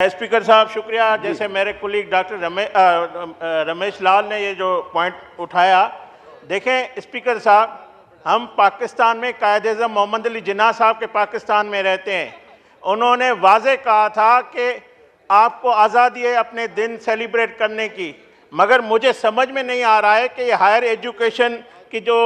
Speaker साहब शुक्रिया। जैसे मेरे कुलीग डॉक्टर रमेश लाल ने ये जो पॉइंट उठाया, देखें स्पीकर साहब, हम पाकिस्तान में कायद-ए-आज़म मोहम्मद अली जिन्ना साहब के पाकिस्तान में रहते हैं। उन्होंने वाज़े कहा था कि आपको आज़ादी है अपने दिन सेलिब्रेट करने की, मगर मुझे समझ में नहीं आ रहा है कि हायर एजुकेशन की जो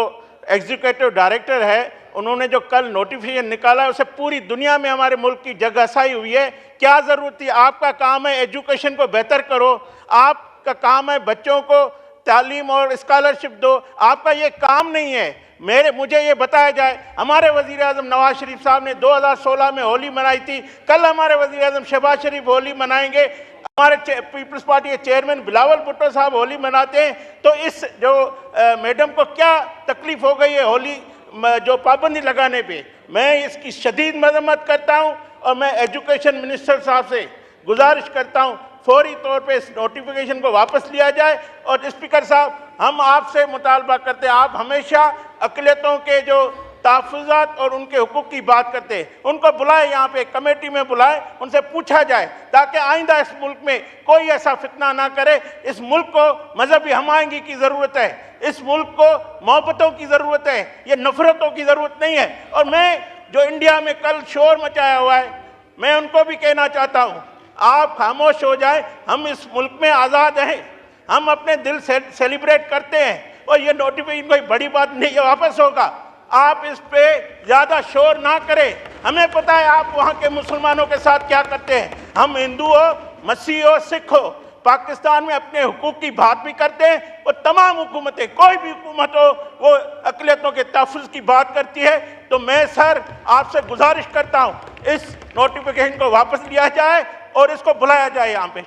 एग्जीक्यूटिव डायरेक्टर है, उन्होंने जो कल नोटिफिकेशन निकाला उसे पूरी दुनिया में हमारे मुल्क की जगहसाई हुई है। क्या ज़रूरत थी? आपका काम है एजुकेशन को बेहतर करो, आपका काम है बच्चों को तालीम और स्कॉलरशिप दो, आपका ये काम नहीं है। मुझे ये बताया जाए, हमारे वज़ीर-ए-आज़म नवाज शरीफ साहब ने 2016 में होली मनाई थी, कल हमारे वज़ीर-ए-आज़म शहबाज शरीफ होली मनाएंगे, हमारे पीपल्स पार्टी के चेयरमैन बिलावल भुट्टो साहब होली मनाते हैं। तो इस जो मैडम को क्या तकलीफ हो गई है होली जो पाबंदी लगाने पे? मैं इसकी शदीद मजम्मत करता हूँ और मैं एजुकेशन मिनिस्टर साहब से गुजारिश करता हूँ फौरी तौर पे इस नोटिफिकेशन को वापस लिया जाए। और स्पीकर साहब, हम आपसे मुतालबा करते हैं, आप हमेशा अक़लियतों के जो तहफ़्फ़ुज़ात और उनके हुकूक़ की बात करते हैं, उनको बुलाएं, यहाँ पे कमेटी में बुलाएं, उनसे पूछा जाए ताकि आइंदा इस मुल्क में कोई ऐसा फितना ना करे। इस मुल्क को मजहबी हमायंगी की ज़रूरत है, इस मुल्क को मोहब्बतों की ज़रूरत है, ये नफ़रतों की ज़रूरत नहीं है। और मैं जो इंडिया में कल शोर मचाया हुआ है, मैं उनको भी कहना चाहता हूँ, आप खामोश हो जाए। हम इस मुल्क में आज़ाद हैं, हम अपने दिल से सेलिब्रेट करते हैं और ये नोटिफिकेशन कोई बड़ी बात नहीं है, वापस होगा। आप इस पे ज़्यादा शोर ना करें, हमें पता है आप वहाँ के मुसलमानों के साथ क्या करते हैं। हम हिंदू हो, मसीह हो, सिख हो, पाकिस्तान में अपने हुकूक की बात भी करते हैं और तमाम हुकूमतें, कोई भी हुकूमत हो, वो अक़लियतों के तहफ़्फ़ुज़ की बात करती है। तो मैं सर आपसे गुजारिश करता हूँ, इस नोटिफिकेशन को वापस लिया जाए और इसको बुलाया जाए यहाँ पे।